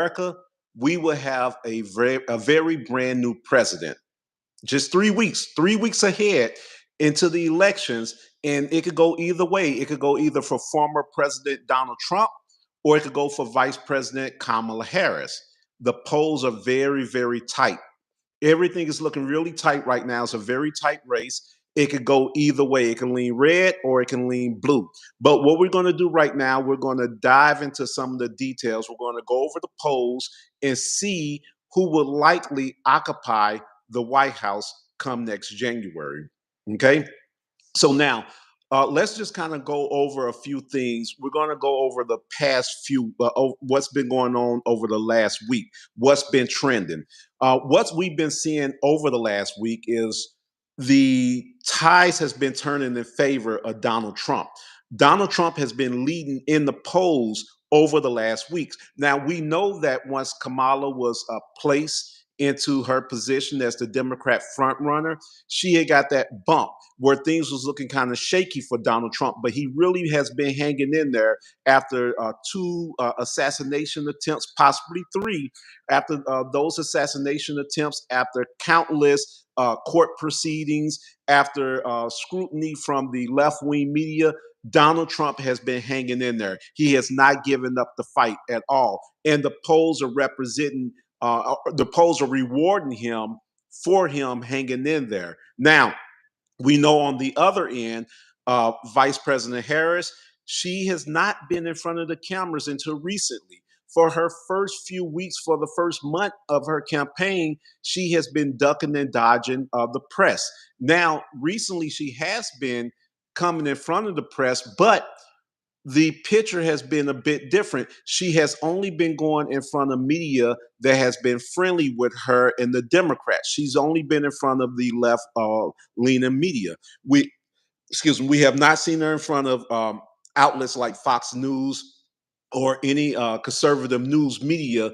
America, we will have a very brand new president. Just 3 weeks, 3 weeks ahead into the elections, and it could go either way. It could go either for former President Donald Trump, or it could go for Vice President Kamala Harris. The polls are very, very tight. Everything is looking really tight right now. It's a very tight race. It could go either way. It can lean red or it can lean blue. But what we're going to do right now, we're going to dive into some of the details. We're going to go over the polls and see who will likely occupy the White House come next January. Okay. So now, let's just kind of go over a few things. We're going to go over the past few, what's been going on over the last week, what's been trending. What we've been seeing over the last week is the ties has been turning in favor of Donald Trump. Donald Trump has been leading in the polls over the last weeks. Now we know that once Kamala was placed into her position as the Democrat frontrunner, she had got that bump where things was looking kind of shaky for Donald Trump, but he really has been hanging in there after two assassination attempts, possibly three. After those assassination attempts, after countless court proceedings, after scrutiny from the left-wing media, Donald Trump has been hanging in there. He has not given up the fight at all, and the polls are representing. The polls are rewarding him for him hanging in there. Now, we know on the other end, Vice President Harris, she has not been in front of the cameras until recently. For her first few weeks, for the first month of her campaign, she has been ducking and dodging the press. Now, recently, she has been coming in front of the press, but the picture has been a bit different. She has only been going in front of media that has been friendly with her and the Democrats. She's only been in front of the left leaning media. We, excuse me, we have not seen her in front of outlets like Fox News or any conservative news media.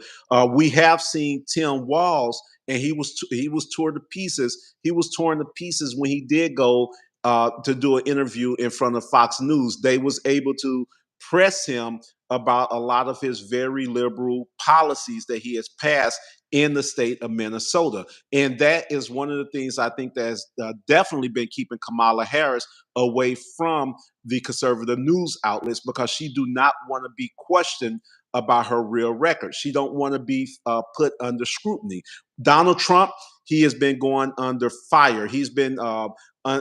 We have seen Tim Walz, and he was torn to pieces. He was torn to pieces when he did go to do an interview in front of Fox News. They was able to press him about a lot of his very liberal policies that he has passed in the state of Minnesota. And that is one of the things I think that has definitely been keeping Kamala Harris away from the conservative news outlets, because she do not want to be questioned about her real record. She don't want to be put under scrutiny. Donald Trump, he has been going under fire. He's been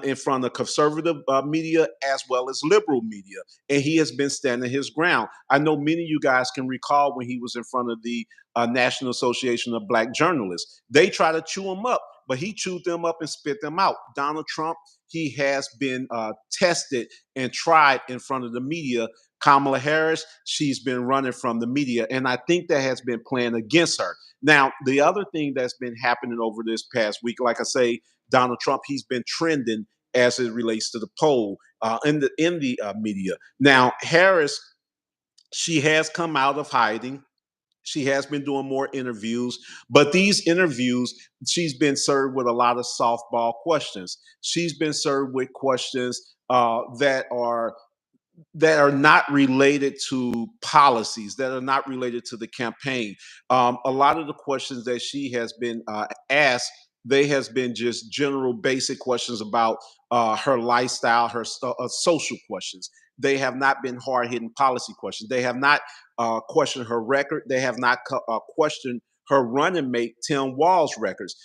in front of conservative media as well as liberal media, and he has been standing his ground. I know many of you guys can recall when he was in front of the National Association of Black Journalists. They try to chew him up, but he chewed them up and spit them out. Donald Trump, he has been tested and tried in front of the media. Kamala Harris, she's been running from the media, and I think that has been playing against her. Now, the other thing that's been happening over this past week, like I say, Donald Trump, he's been trending as it relates to the poll in the media. Now, Harris, she has come out of hiding. She has been doing more interviews, but these interviews, she's been served with a lot of softball questions. She's been served with questions that are not related to policies, that are not related to the campaign. A lot of the questions that she has been asked, they has been just general basic questions about her lifestyle, her social questions. They have not been hard-hitting policy questions. They have not questioned her record. They have not questioned her running mate Tim Walz's records.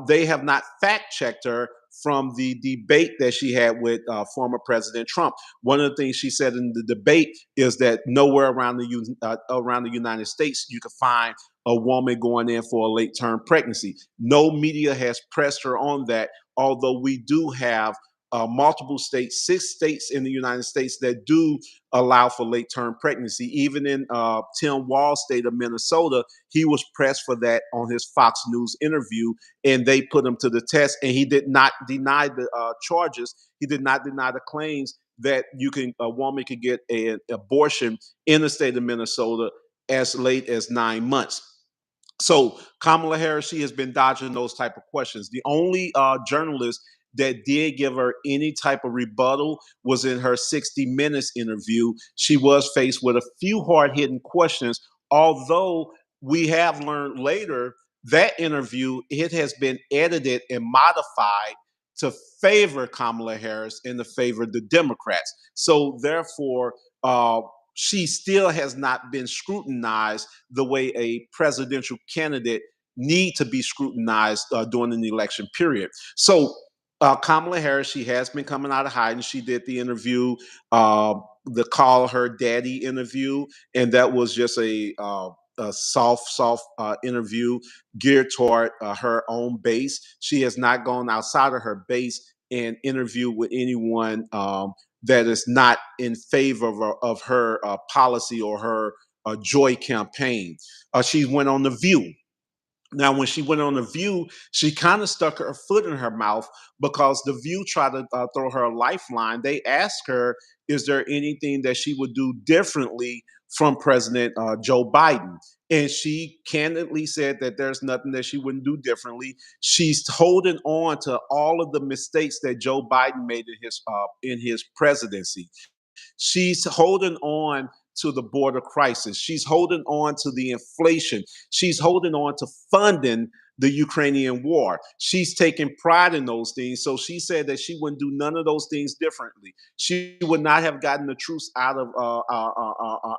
They have not fact-checked her from the debate that she had with former President Trump. One of the things she said in the debate is that nowhere around the United States you could find a woman going in for a late-term pregnancy. No media has pressed her on that, although we do have multiple states, 6 states in the United States that do allow for late-term pregnancy. Even in Tim Walz's state of Minnesota, he was pressed for that on his Fox News interview, and they put him to the test, and he did not deny the charges. He did not deny the claims that a woman could get an abortion in the state of Minnesota as late as 9 months. So Kamala Harris, she has been dodging those type of questions. The only journalist that did give her any type of rebuttal was in her 60 Minutes interview. She was faced with a few hard hitting questions, although we have learned later that interview, it has been edited and modified to favor Kamala Harris and to favor the Democrats. So therefore, she still has not been scrutinized the way a presidential candidate need to be scrutinized during an election period. So Kamala Harris, she has been coming out of hiding. She did the interview, uh, the Call Her Daddy interview, and that was just a soft interview geared toward her own base. She has not gone outside of her base and interviewed with anyone that is not in favor of her policy or her joy campaign. She went on The View. Now, when she went on The View, she kind of stuck her foot in her mouth because The View tried to throw her a lifeline. They asked her, is there anything that she would do differently from President Joe Biden? And she candidly said that there's nothing that she wouldn't do differently. She's holding on to all of the mistakes that Joe Biden made in his presidency. She's holding on to the border crisis. She's holding on to the inflation. She's holding on to funding the Ukrainian war. She's taking pride in those things. So she said that she wouldn't do none of those things differently. She would not have gotten the troops out of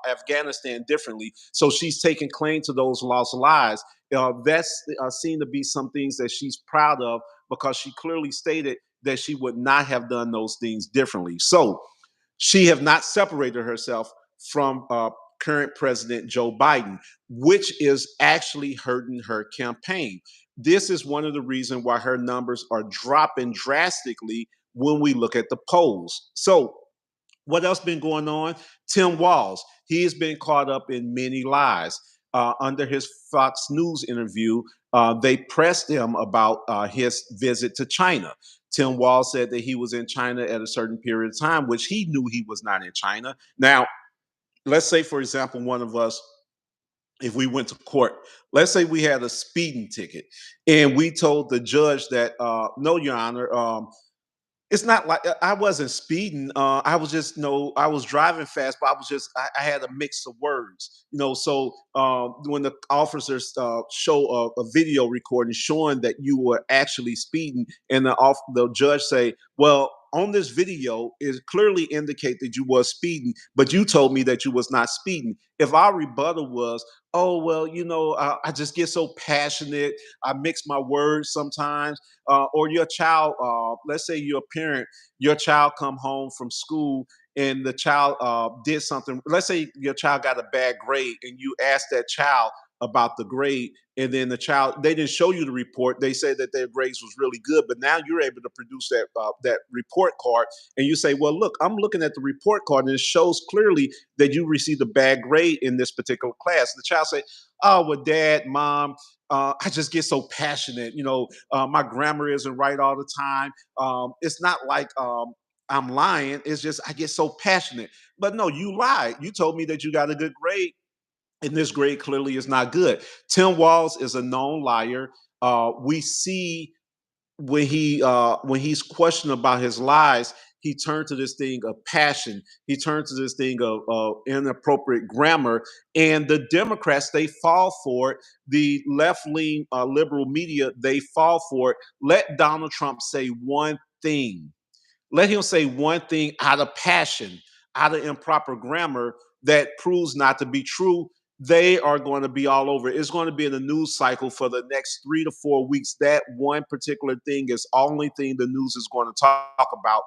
Afghanistan differently. So she's taking claim to those lost lives. That's seen to be some things that she's proud of because she clearly stated that she would not have done those things differently. So she have not separated herself from current President Joe Biden, which is actually hurting her campaign. This is one of the reasons why her numbers are dropping drastically when we look at the polls. So what else been going on? Tim Walz, he has been caught up in many lies. Under his Fox News interview, they pressed him about his visit to China. Tim Walz said that he was in China at a certain period of time, which he knew he was not in China. Now, let's say, for example, one of us, if we went to court, let's say we had a speeding ticket and we told the judge that, no, Your Honor, it's not like I wasn't speeding. I was just, I was driving fast, but I had a mix of words, So when the officers show a video recording showing that you were actually speeding, and the judge say, "Well, on this video, it clearly indicate that you was speeding, but you told me that you was not speeding." If our rebuttal was, "Oh, well, I just get so passionate. I mix my words sometimes." Or your child, let's say you're a parent, your child come home from school and the child did something. Let's say your child got a bad grade and you ask that child about the grade, and then the child, they didn't show you the report. They said that their grades was really good, but now you're able to produce that report card, and you say, "Well, look, I'm looking at the report card and it shows clearly that you received a bad grade in this particular class." The child say, "Oh, well, Dad, Mom, I just get so passionate. My grammar isn't right all the time. It's not like I'm lying. It's just I get so passionate." But no, you lied. You told me that you got a good grade, and this grade clearly is not good. Tim Walz is a known liar. We see when he's questioned about his lies, he turned to this thing of passion. He turned to this thing of inappropriate grammar, and the Democrats, they fall for it. The left lean liberal media, they fall for it. Let Donald Trump say one thing. Let him say one thing out of passion, out of improper grammar that proves not to be true. They are going to be all over. It's going to be in the news cycle for the next 3 to 4 weeks. That one particular thing is the only thing the news is going to talk about.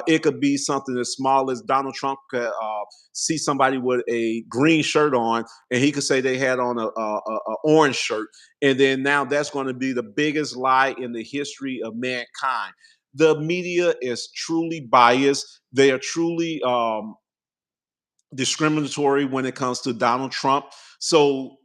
It could be something as small as Donald Trump could see somebody with a green shirt on, and he could say they had on a orange shirt, and then now that's going to be the biggest lie in the history of mankind. The media is truly biased. They are truly discriminatory when it comes to Donald Trump. So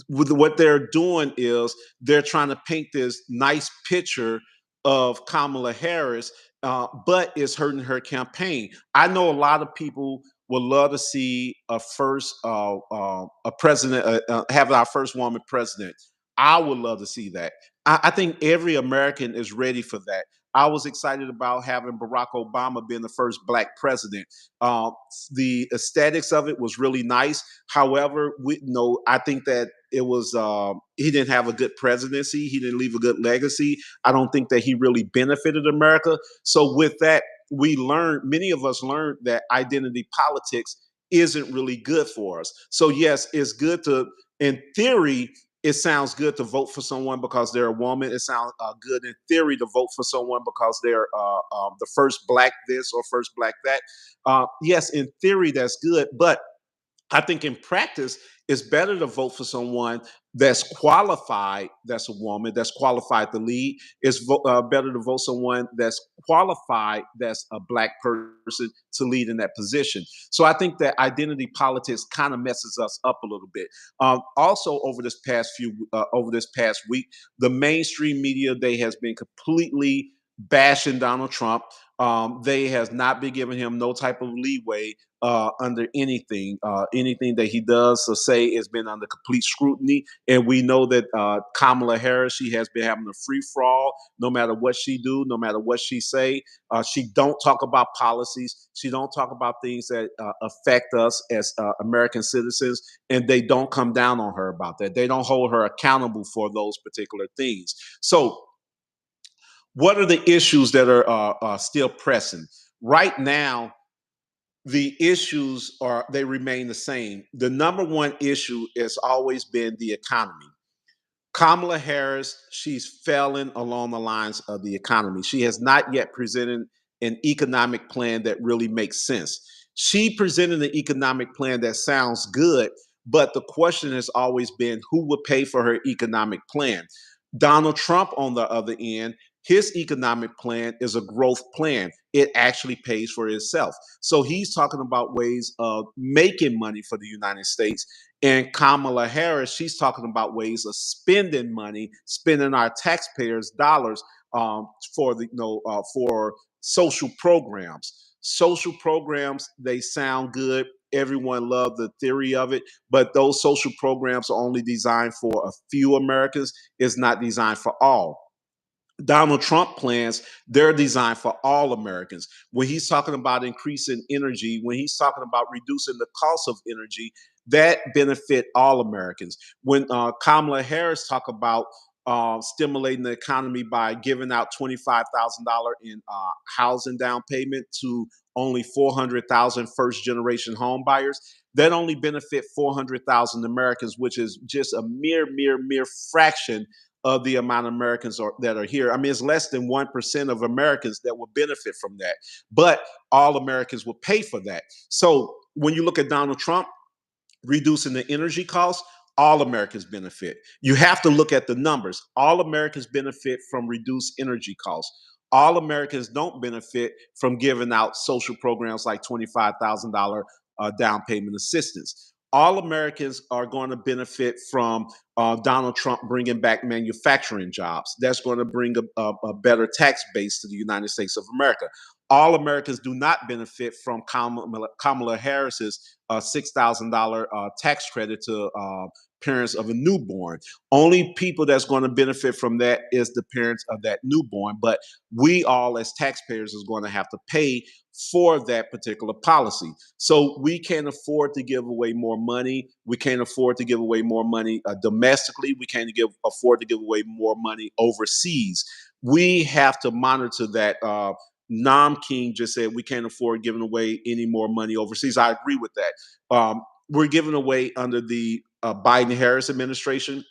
with what they're doing is they're trying to paint this nice picture of Kamala Harris, but it's hurting her campaign. I know a lot of people would love to see a president, have our first woman president. I would love to see that. I think every American is ready for that. I was excited about having Barack Obama being the first black president. Uh, the aesthetics of it was really nice. However, I think that he didn't have a good presidency. He didn't leave a good legacy. I don't think that he really benefited America. So with that, many of us learned that identity politics isn't really good for us. So yes, it's good to, in theory, it sounds good to vote for someone because they're a woman. It sounds good in theory to vote for someone because they're the first black this or first black that. Yes, in theory that's good, but I think in practice, it's better to vote for someone that's qualified, that's a woman, that's qualified to lead. Better to vote someone that's qualified, that's a black person to lead in that position. So I think that identity politics kind of messes us up a little bit. Also, over this past week, the mainstream media they has been completely bashing Donald Trump. They has not been giving him no type of leeway under anything. Anything that he does or say has been under complete scrutiny. And we know that Kamala Harris, she has been having a free for all. No matter what she do, no matter what she say, she don't talk about policies. She don't talk about things that affect us as American citizens, and they don't come down on her about that. They don't hold her accountable for those particular things. So what are the issues that are still pressing right now? The issues are they remain the same. The number one issue has always been the economy. Kamala Harris, she's failing along the lines of the economy. She has not yet presented an economic plan that really makes sense. She presented an economic plan that sounds good, but the question has always been who would pay for her economic plan? Donald Trump, on the other end, his economic plan is a growth plan. It actually pays for itself. So he's talking about ways of making money for the United States. And Kamala Harris, she's talking about ways of spending money, spending our taxpayers' dollars for for social programs. Social programs, they sound good. Everyone loved the theory of it, but those social programs are only designed for a few Americans. It's not designed for all. Donald Trump plans, they're designed for all Americans. When he's talking about increasing energy, when he's talking about reducing the cost of energy, that benefit all Americans. When Kamala Harris talk about stimulating the economy by giving out $25,000 in housing down payment to only 400,000 first generation home buyers, that only benefit 400,000 Americans, which is just a mere fraction of the amount of Americans that are here. I mean, it's less than 1% of Americans that will benefit from that, but all Americans will pay for that. So when you look at Donald Trump reducing the energy costs, all Americans benefit. You have to look at the numbers. All Americans benefit from reduced energy costs. All Americans don't benefit from giving out social programs like $25,000 down payment assistance. All Americans are going to benefit from Donald Trump bringing back manufacturing jobs. That's going to bring a better tax base to the United States of America. All Americans do not benefit from Kamala Harris's $6,000 tax credit to parents of a newborn. Only people that's going to benefit from that is the parents of that newborn. But we all, as taxpayers, is going to have to pay for that particular policy. So we can't afford to give away more money. We can't afford to give away more money domestically. We can't afford to give away more money overseas. We have to monitor that. Nam King just said we can't afford giving away any more money overseas. I agree with that. We're giving away under the Biden Harris administration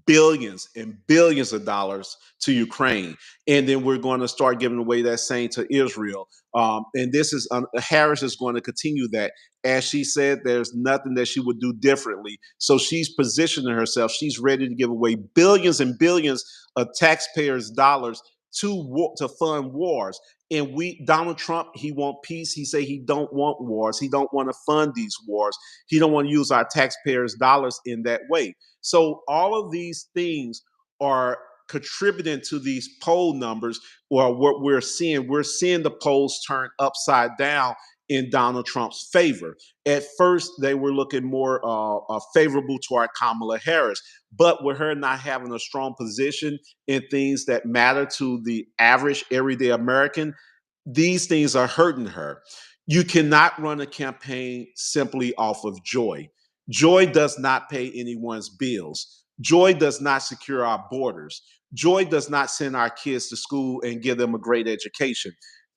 billions and billions of dollars to Ukraine, and then we're going to start giving away that same to Israel. And this is Harris is going to continue that. As she said, there's nothing that she would do differently. So she's positioning herself. She's ready to give away billions and billions of taxpayers' dollars to fund wars. And Donald Trump, he want peace. He say he don't want wars. He don't want to fund these wars. He don't want to use our taxpayers' dollars in that way. So all of these things are contributing to these poll numbers, or what we're seeing. We're seeing the polls turn upside down in Donald Trump's favor. At first, they were looking more favorable to our Kamala Harris, but with her not having a strong position in things that matter to the average everyday American, these things are hurting her. You cannot run a campaign simply off of joy. Joy does not pay anyone's bills. Joy does not secure our borders. Joy does not send our kids to school and give them a great education.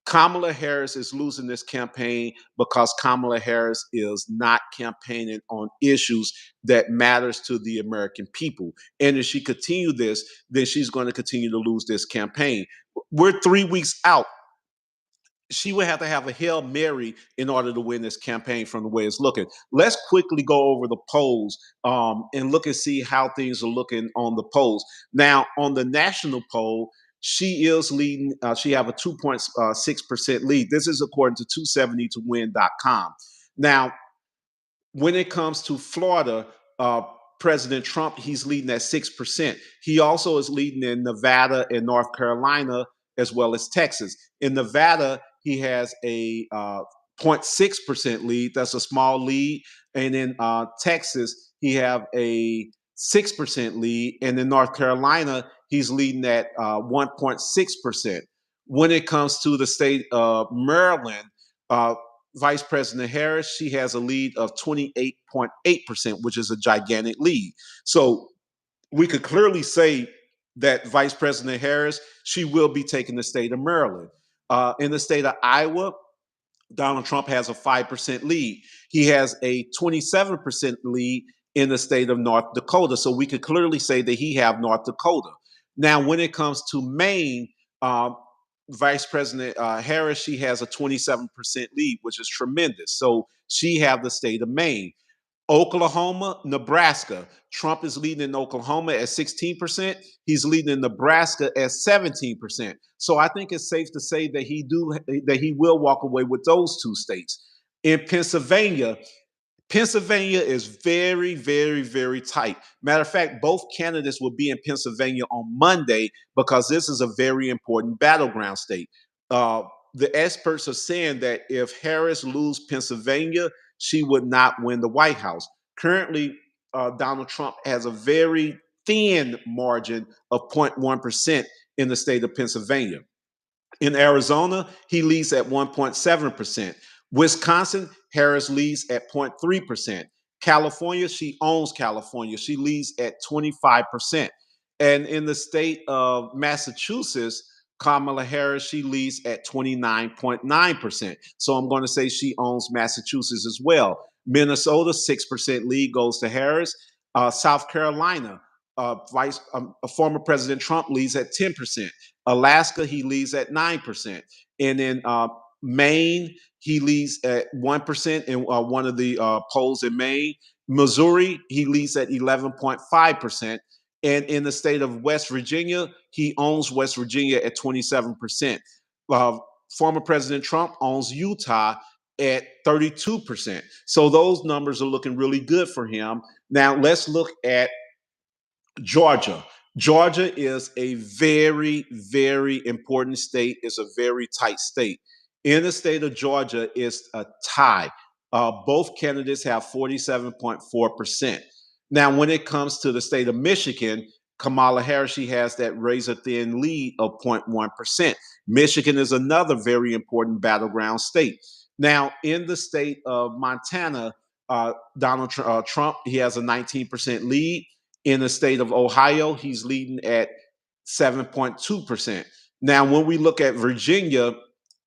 Kamala Harris is losing this campaign because Kamala Harris is not campaigning on issues that matters to the American people. And if she continue this, then she's going to continue to lose this campaign. We're 3 weeks out. She would have to have a Hail Mary in order to win this campaign from the way it's looking. Let's quickly go over the polls and look and see how things are looking on the polls. Now, on the national poll, she is leading. She have a 2.6% lead. This is according to 270towin.com. Now, when it comes to Florida, President Trump, he's leading at 6%. He also is leading in Nevada and North Carolina, as well as Texas. In Nevada, he has a 0.6% lead. That's a small lead. And in Texas, he have a 6% lead. And in North Carolina, he's leading at 1.6%. When it comes to the state of Maryland, uh, Vice President Harris, she has a lead of 28.8%, which is a gigantic lead. So we could clearly say that Vice President Harris, she will be taking the state of Maryland. In the state of Iowa, Donald Trump has a 5% lead. He has a 27% lead in the state of North Dakota. So we could clearly say that he have North Dakota. Now, when it comes to Maine, Vice President Harris, she has a 27% lead, which is tremendous. So she have the state of Maine. Oklahoma, Nebraska. Trump is leading in Oklahoma at 16%. He's leading in Nebraska at 17%. So I think it's safe to say that he will walk away with those two states. In Pennsylvania is very, very, very tight. Matter of fact, both candidates will be in Pennsylvania on Monday because this is a very important battleground state. Uh, the experts are saying that if Harris lose Pennsylvania, she would not win the White House. Currently, Donald Trump has a very thin margin of 0.1% in the state of Pennsylvania. In Arizona, he leads at 1.7%. Wisconsin, Harris leads at 0.3%. California, she owns California. She leads at 25%. And in the state of Massachusetts, Kamala Harris, she leads at 29.9%. So I'm going to say she owns Massachusetts as well. Minnesota, 6% lead goes to Harris. South Carolina, former President Trump leads at 10%. Alaska, he leads at 9%. And in Maine, he leads at 1% in one of the polls in Maine. Missouri, he leads at 11.5%. And in the state of West Virginia, he owns West Virginia at 27%. Uh, Former President Trump owns Utah at 32%. So those numbers are looking really good for him. Now let's look at Georgia. Georgia is a very, very important state. It's a very tight state. In the state of Georgia, it's a tie. Both candidates have 47.4%. Now, when it comes to the state of Michigan, Kamala Harris, she has that razor thin lead of 0.1%. Michigan is another very important battleground state. Now, in the state of Montana, Donald Trump, he has a 19% lead. In the state of Ohio, he's leading at 7.2%. Now, when we look at Virginia,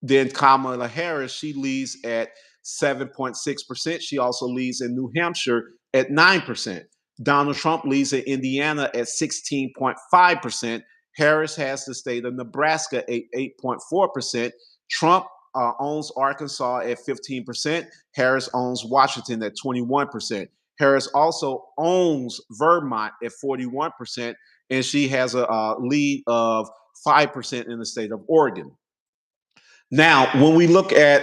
then Kamala Harris, she leads at 7.6%. She also leads in New Hampshire at 9%. Donald Trump leads in Indiana at 16.5%. Harris has the state of Nebraska at 8.4%. Trump owns Arkansas at 15%. Harris owns Washington at 21%. Harris also owns Vermont at 41%, and she has a lead of 5% in the state of Oregon. Now, when we look at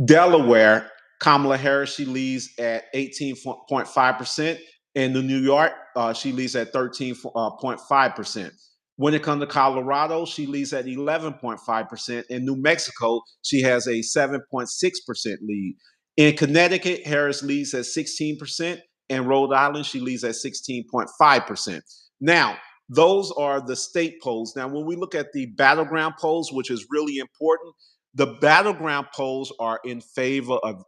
Delaware, Kamala Harris, she leads at 18.5%. In New York, she leads at 13.5%. When it comes to Colorado, she leads at 11.5%. In New Mexico, she has a 7.6% lead. In Connecticut, Harris leads at 16%. In Rhode Island, she leads at 16.5%. Now, those are the state polls. Now, when we look at the battleground polls, which is really important, the battleground polls are in favor of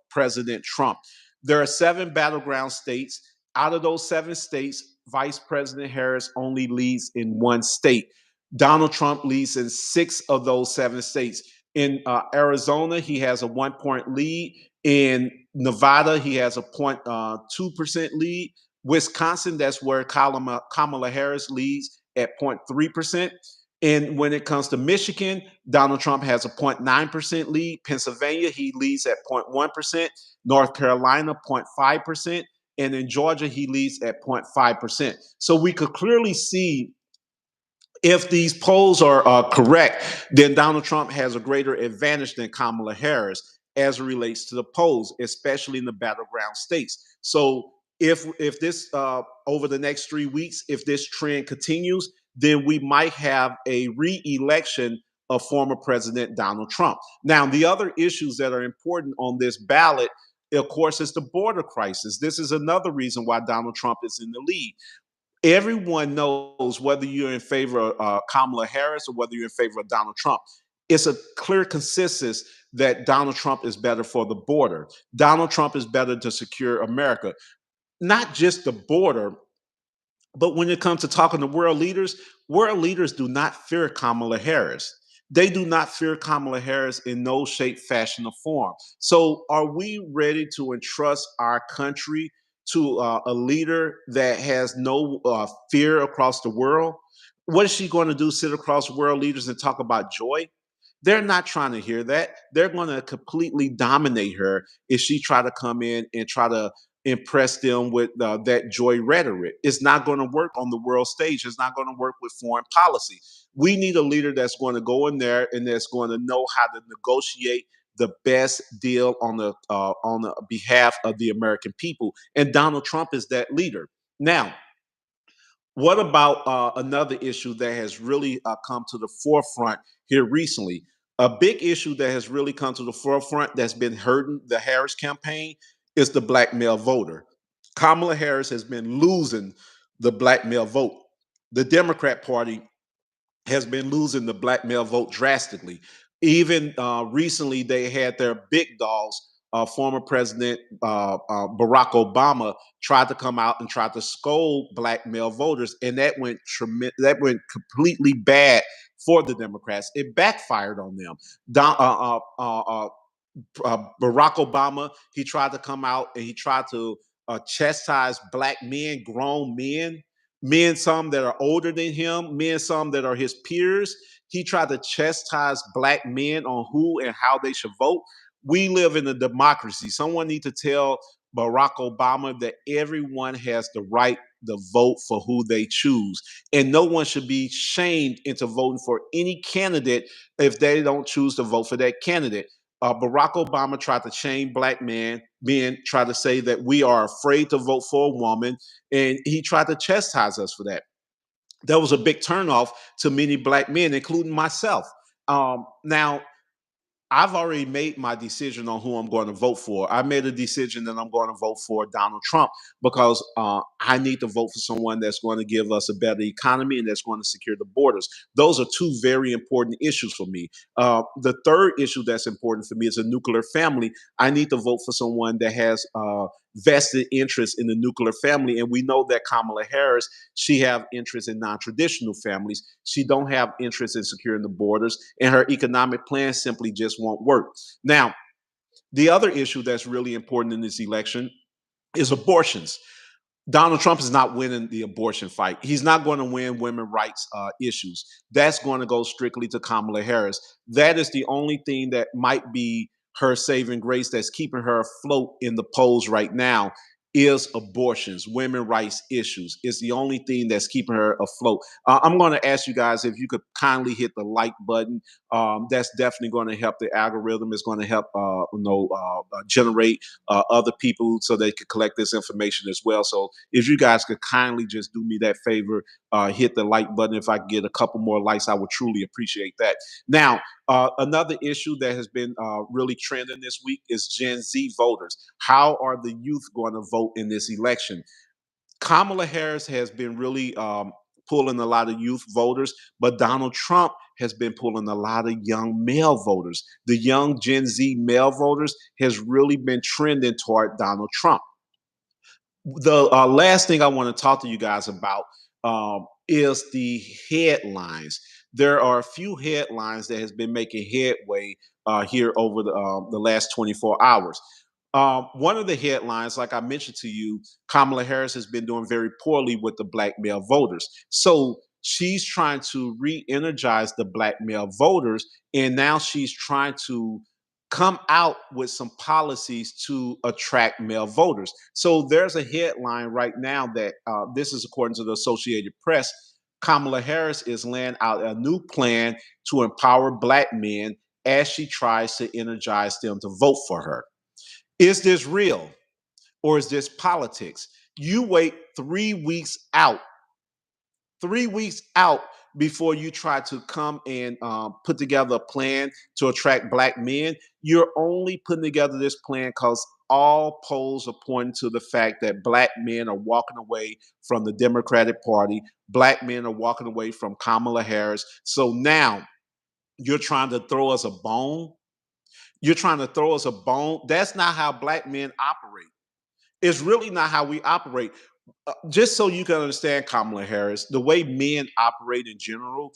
President Trump. There are seven battleground states. Out of those seven states, Vice President Harris only leads in one state. Donald Trump leads in six of those seven states. In Arizona, he has a 1 point lead. In Nevada, he has a 0.2% lead. Wisconsin, that's where Kamala Harris leads at 0.3%. And when it comes to Michigan, Donald Trump has a 0.9% lead. Pennsylvania, he leads at 0.1%. North Carolina, 0.5%. And in Georgia, he leads at 0.5%. So we could clearly see if these polls are correct, then Donald Trump has a greater advantage than Kamala Harris as it relates to the polls, especially in the battleground states. So if this over the next 3 weeks, if this trend continues, then we might have a re-election of former President Donald Trump. Now, the other issues that are important on this ballot, of course, is the border crisis. This is another reason why Donald Trump is in the lead. Everyone knows, whether you're in favor of Kamala Harris or whether you're in favor of Donald Trump, it's a clear consensus that Donald Trump is better for the border. Donald Trump is better to secure America, not just the border, but when it comes to talking to world leaders do not fear Kamala Harris. They do not fear Kamala Harris in no shape, fashion, or form. So, are we ready to entrust our country to a leader that has no fear across the world? What is she going to do? Sit across world leaders and talk about joy? They're not trying to hear that. They're going to completely dominate her if she try to come in and try to impress them with that joy rhetoric. It's not going to work on the world stage. It's not going to work with foreign policy. We need a leader that's going to go in there and that's going to know how to negotiate the best deal on the behalf of the American people. And Donald Trump is that leader. Now, what about another issue that has really come to the forefront here recently? A big issue that has really come to the forefront that's been hurting the Harris campaign is the black male voter. Kamala Harris has been losing the black male vote. The Democrat Party has been losing the black male vote drastically. Even recently, they had their big dogs. Former President Barack Obama tried to come out and try to scold black male voters, and that went completely bad for the Democrats. It backfired on them. Don, Barack Obama, he tried to come out and he tried to chastise black men, grown men, men some that are older than him, men some that are his peers. He tried to chastise black men on who and how they should vote. We live in a democracy. Someone need to tell Barack Obama that everyone has the right to vote for who they choose, and no one should be shamed into voting for any candidate if they don't choose to vote for that candidate. Barack Obama tried to shame black men tried to say that we are afraid to vote for a woman, and he tried to chastise us for that. That was a big turnoff to many black men, including myself. Now, I've already made my decision on who I'm going to vote for. I made a decision that I'm going to vote for Donald Trump because I need to vote for someone that's going to give us a better economy and that's going to secure the borders. Those are two very important issues for me. The third issue that's important for me is a nuclear family. I need to vote for someone that has vested interest in the nuclear family, and we know that Kamala Harris, she have interest in non-traditional families. She don't have interest in securing the borders, and her economic plan simply just won't work. Now, the other issue that's really important in this election is abortions. Donald Trump is not winning the abortion fight. He's not going to win women rights issues. That's going to go strictly to Kamala Harris. That is the only thing that might be her saving grace that's keeping her afloat in the polls right now is abortions, women rights issues. It's the only thing that's keeping her afloat. I'm going to ask you guys if you could kindly hit the like button. That's definitely going to help the algorithm. It's going to help, generate other people so they could collect this information as well. So if you guys could kindly just do me that favor, hit the like button. If I could get a couple more likes, I would truly appreciate that. Now, another issue that has been really trending this week is Gen Z voters. How are the youth going to vote in this election? Kamala Harris has been really pulling a lot of youth voters, but Donald Trump has been pulling a lot of young male voters. The young Gen Z male voters has really been trending toward Donald Trump. The last thing I want to talk to you guys about is the headlines. There are a few headlines that has been making headway here over the last 24 hours. One of the headlines, like I mentioned to you, Kamala Harris has been doing very poorly with the black male voters. So she's trying to re-energize the black male voters, and now she's trying to come out with some policies to attract male voters. So there's a headline right now that this is according to the Associated Press. Kamala Harris is laying out a new plan to empower black men as she tries to energize them to vote for her. Is this real or is this politics? You wait 3 weeks out, 3 weeks out before you try to come and put together a plan to attract black men. You're only putting together this plan because all polls are pointing to the fact that black men are walking away from the Democratic Party. Black men are walking away from Kamala Harris. So now you're trying to throw us a bone. You're trying to throw us a bone. That's not how black men operate. It's really not how we operate. Just so you can understand, Kamala Harris, the way men operate in general,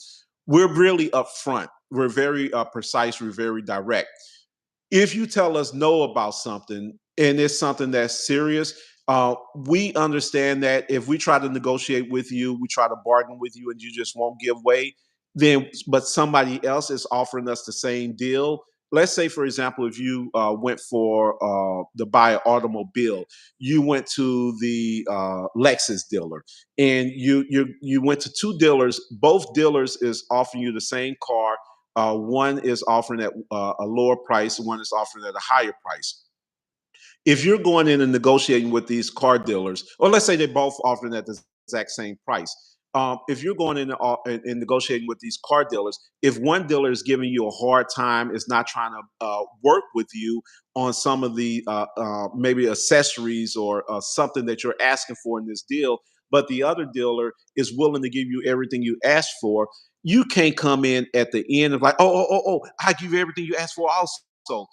we're really upfront. We're very precise. We're very direct. If you tell us no about something and it's something that's serious, we understand that if we try to negotiate with you, we try to bargain with you, and you just won't give way, then but somebody else is offering us the same deal. Let's say, for example, if you went for to buy an automobile, you went to the Lexus dealer, and you went to two dealers. Both dealers is offering you the same car. One is offering at a lower price, one is offering at a higher price. If you're going in and negotiating with these car dealers, or let's say they're both offering at the exact same price, if you're going in and negotiating with these car dealers, if one dealer is giving you a hard time, is not trying to work with you on some of the maybe accessories or something that you're asking for in this deal, but the other dealer is willing to give you everything you asked for, you can't come in at the end of like, I give you everything you asked for also.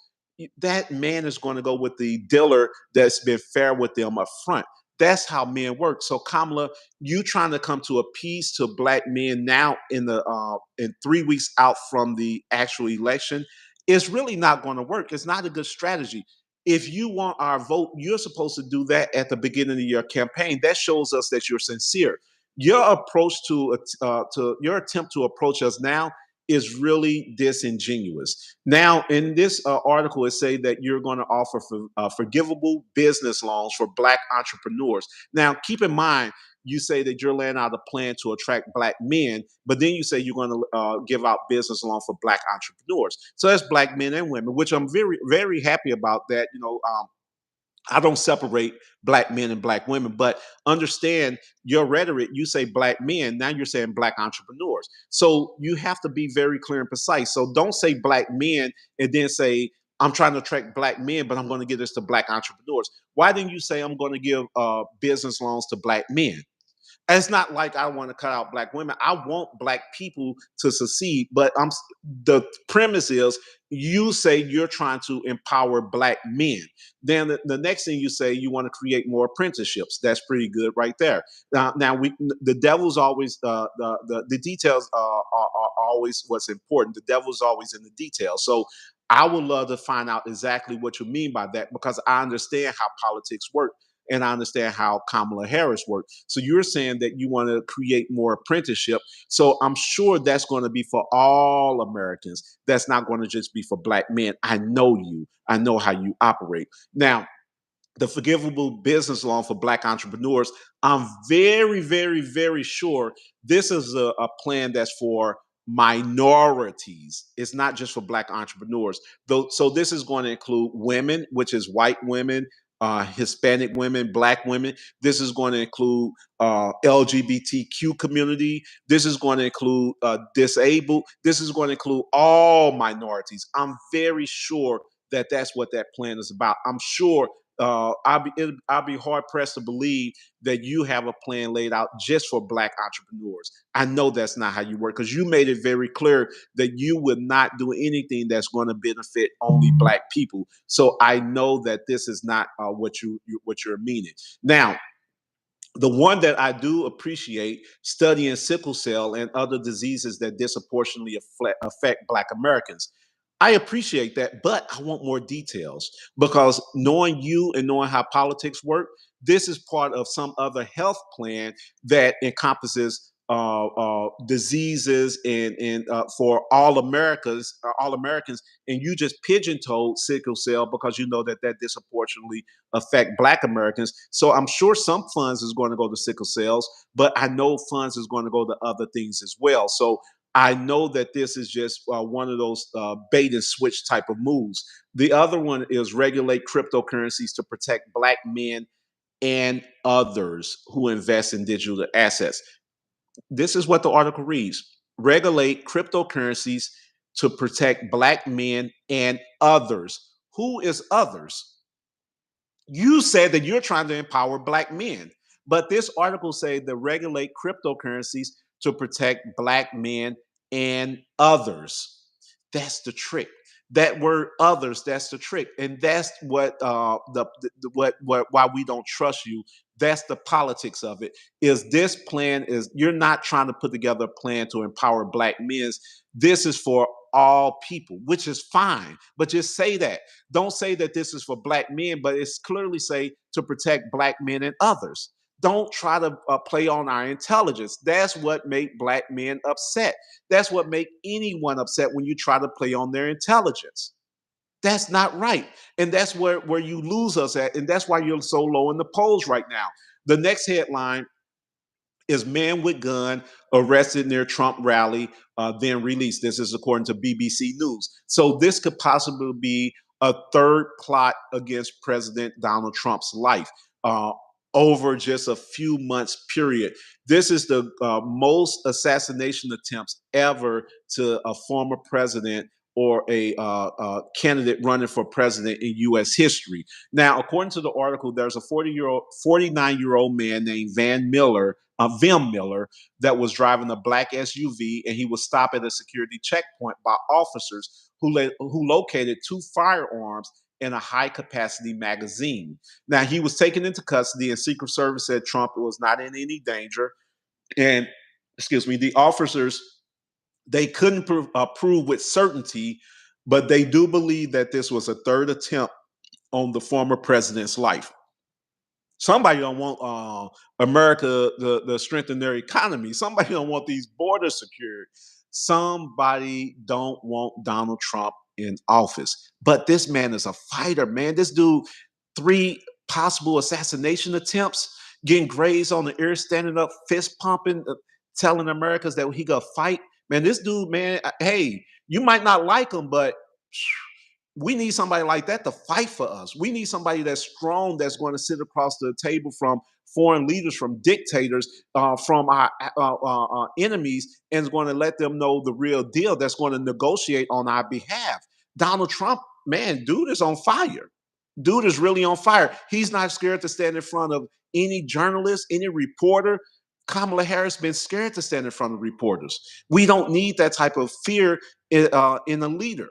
That man is going to go with the dealer that's been fair with them up front. That's how men work. So Kamala, you trying to come to a peace to black men now in 3 weeks out from the actual election, it's really not going to work. It's not a good strategy. If you want our vote, you're supposed to do that at the beginning of your campaign. That shows us that you're sincere. Your approach to your attempt to approach us now is really disingenuous. Now, in this article, it say that you're going to offer forgivable business loans for black entrepreneurs. Now, keep in mind, you say that you're laying out a plan to attract black men, but then you say you're going to give out business loans for black entrepreneurs. So that's black men and women, which I'm very, very happy about that. I don't separate black men and black women, but understand your rhetoric. You say black men, now you're saying black entrepreneurs. So you have to be very clear and precise. So don't say black men and then say, I'm trying to attract black men, but I'm going to give this to black entrepreneurs. Why didn't you say I'm going to give business loans to black men? It's not like I want to cut out black women. I want black people to succeed, but the premise is you say you're trying to empower black men. Then the next thing you say you want to create more apprenticeships. That's pretty good right there. Now the devil's always the details are always what's important. The devil's always in the details. So I would love to find out exactly what you mean by that because I understand how politics work and I understand how Kamala Harris works. So you're saying that you want to create more apprenticeship. So I'm sure that's going to be for all Americans. That's not going to just be for black men. I know you. I know how you operate. Now, the forgivable business loan for black entrepreneurs, I'm very, very, very sure this is a plan that's for minorities. It's not just for black entrepreneurs. Though, so this is going to include women, which is white women, Hispanic women, black women. This is going to include LGBTQ community. This is going to include disabled. This is going to include all minorities. I'm very sure that that's what that plan is about. I'm sure I'll be hard pressed to believe that you have a plan laid out just for Black entrepreneurs. I know that's not how you work because you made it very clear that you would not do anything that's going to benefit only Black people. So I know that this is not what you're meaning. Now, the one that I do appreciate studying sickle cell and other diseases that disproportionately affect Black Americans. I appreciate that, but I want more details because knowing you and knowing how politics work, this is part of some other health plan that encompasses diseases and for all Americans, and you just pigeon-toed sickle cell because you know that that disproportionately affect Black Americans. So I'm sure some funds is going to go to sickle cells, but I know funds is going to go to other things as well. So I know that this is just one of those bait and switch type of moves. The other one is regulate cryptocurrencies to protect Black men and others who invest in digital assets. This is what the article reads: regulate cryptocurrencies to protect Black men and others. Who is others? You said that you're trying to empower Black men, but this article says to regulate cryptocurrencies to protect Black men and others. That's the trick. That word others, that's the trick. And that's what what why we don't trust you. That's the politics of it. Is this plan is you're not trying to put together a plan to empower Black men. This is for all people, which is fine. But just say that. Don't say that this is for Black men, but it's clearly say to protect Black men and others. Don't try to play on our intelligence. That's what make Black men upset. That's what make anyone upset when you try to play on their intelligence. That's not right. And that's where you lose us at. And that's why you're so low in the polls right now. The next headline is man with gun arrested near Trump rally, then released. This is according to BBC News. So this could possibly be a third plot against President Donald Trump's life. Over just a few months period. This is the most assassination attempts ever to a former president or a candidate running for president in U.S. history. Now, according to the article, there's a 49-year-old man named Vim Miller, that was driving a black SUV, and he was stopped at a security checkpoint by officers who located two firearms in a high capacity magazine. Now, he was taken into custody, and Secret Service said Trump was not in any danger. And, excuse me, the officers, they couldn't prove with certainty, but they do believe that this was a third attempt on the former president's life. Somebody don't want America to strengthen their economy. Somebody don't want these borders secured. Somebody don't want Donald Trump in office. But this man is a fighter, man. This dude, three possible assassination attempts, getting grazed on the ear, standing up, fist pumping, telling Americans that he gonna fight. Man, this dude, man, hey, you might not like him, but we need somebody like that to fight for us. We need somebody that's strong, that's going to sit across the table from foreign leaders, from dictators, from our enemies, and is going to let them know the real deal. That's going to negotiate on our behalf. Donald Trump, man, dude is on fire. Dude is really on fire. He's not scared to stand in front of any journalist, any reporter. Kamala Harris been scared to stand in front of reporters. We don't need that type of fear in a leader.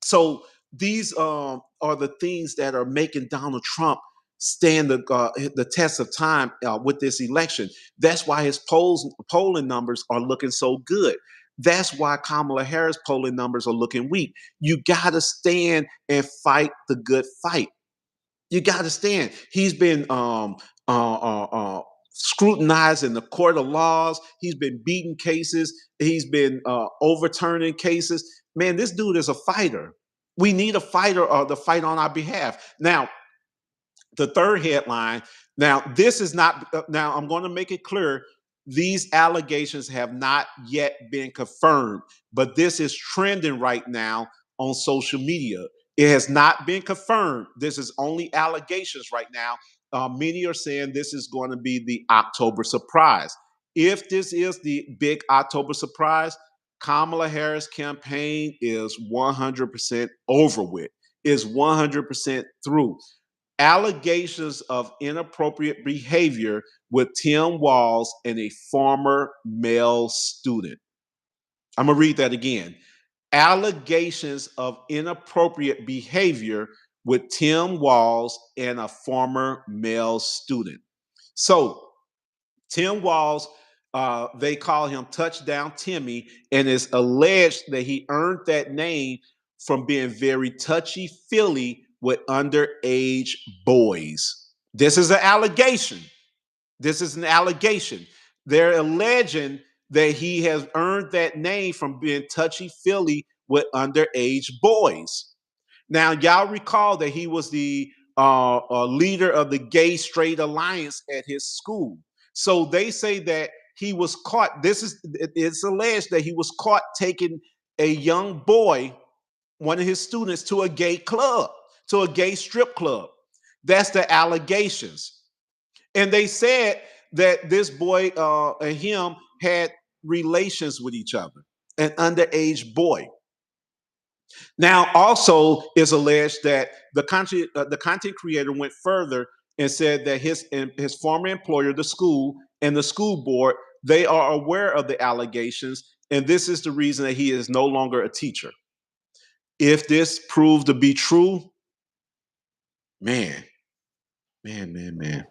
So these are the things that are making Donald Trump stand the test of time with this election. That's why his polling numbers are looking so good. That's why Kamala Harris polling numbers are looking weak. You got to stand and fight the good fight. You got to stand. He's been scrutinized in the court of laws. He's been beating cases. He's been overturning cases. Man, this dude is a fighter. We need a fighter to fight on our behalf. Now, the third headline. Now, this is not. Now, I'm going to make it clear. These allegations have not yet been confirmed, but this is trending right now on social media. It has not been confirmed. This is only allegations right now. Many are saying this is going to be the October surprise. If this is the big October surprise, Kamala Harris campaign is 100% over with, is 100% through. Allegations of inappropriate behavior with Tim Walz and a former male student. I'm going to read that again. Allegations of inappropriate behavior with Tim Walz and a former male student. So, Tim Walz, they call him Touchdown Timmy, and it's alleged that he earned that name from being very touchy feely with underage boys. This is an allegation. This is an allegation. They're alleging that he has earned that name from being touchy feely with underage boys. Now, y'all recall that he was the leader of the Gay Straight Alliance at his school. So they say that he was caught. It's alleged that he was caught taking a young boy, one of his students, to a gay club, to a gay strip club. That's the allegations. And they said that this boy and him had relations with each other, an underage boy. Now, also is alleged that the content creator went further and said that his former employer, the school, and the school board, they are aware of the allegations, and this is the reason that he is no longer a teacher. If this proves to be true, man, man.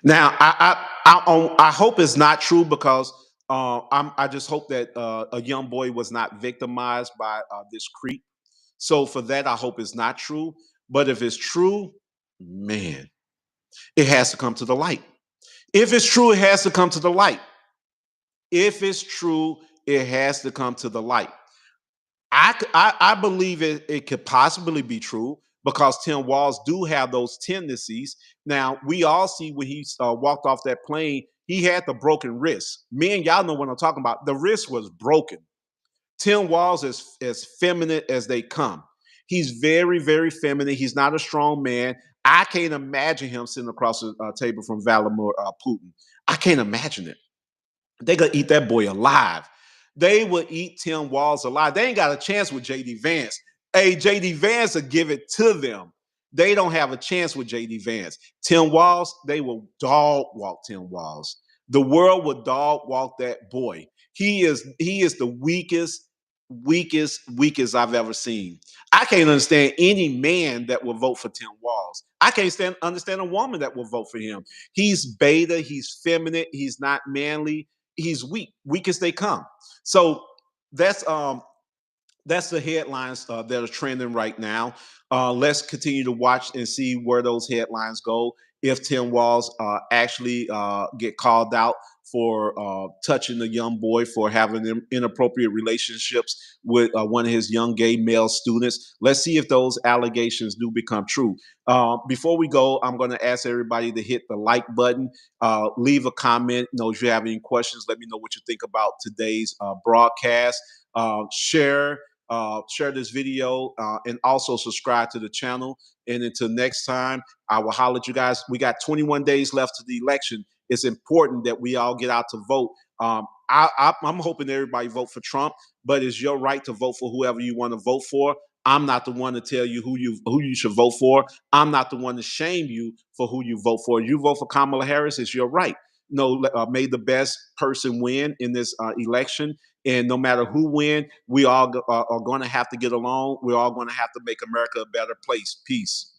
Now, I hope it's not true because I just hope that a young boy was not victimized by this creep. So for that, I hope it's not true. But if it's true, man, it has to come to the light. If it's true, it has to come to the light. If it's true, it has to come to the light. I believe it could possibly be true because Tim Walz do have those tendencies. Now we all see when he walked off that plane, he had the broken wrist. Me and y'all know what I'm talking about. The wrist was broken. Tim Walz is as feminine as they come. He's very, very feminine. He's not a strong man. I can't imagine him sitting across the table from Vladimir Putin. I can't imagine it. They gonna eat that boy alive. They will eat Tim Walz alive. They ain't got a chance with JD Vance. Hey, JD Vance will give it to them. They don't have a chance with JD Vance. Tim Walz, they will dog walk Tim Walz. The world will dog walk that boy. He is the weakest I've ever seen. I can't understand any man that will vote for Tim Walz. I can't understand a woman that will vote for him. He's beta, he's feminine, he's not manly, he's weak as they come. So that's um that's the headlines that are trending right now. Let's continue to watch and see where those headlines go. If Tim Walz actually get called out for touching the young boy for having inappropriate relationships with one of his young gay male students, let's see if those allegations do become true. Before we go, I'm going to ask everybody to hit the like button, leave a comment. You know, if you have any questions, let me know what you think about today's broadcast. Share this video, and also subscribe to the channel. And until next time, I will holler at you guys. We got 21 days left to the election. It's important that we all get out to vote. I'm hoping everybody vote for Trump, but it's your right to vote for whoever you want to vote for. I'm not the one to tell you who you should vote for. I'm not the one to shame you for who you vote for. You vote for Kamala Harris, it's your right. No, may the best person win in this election. And no matter who win, we all are going to have to get along. We're all going to have to make America a better place. Peace.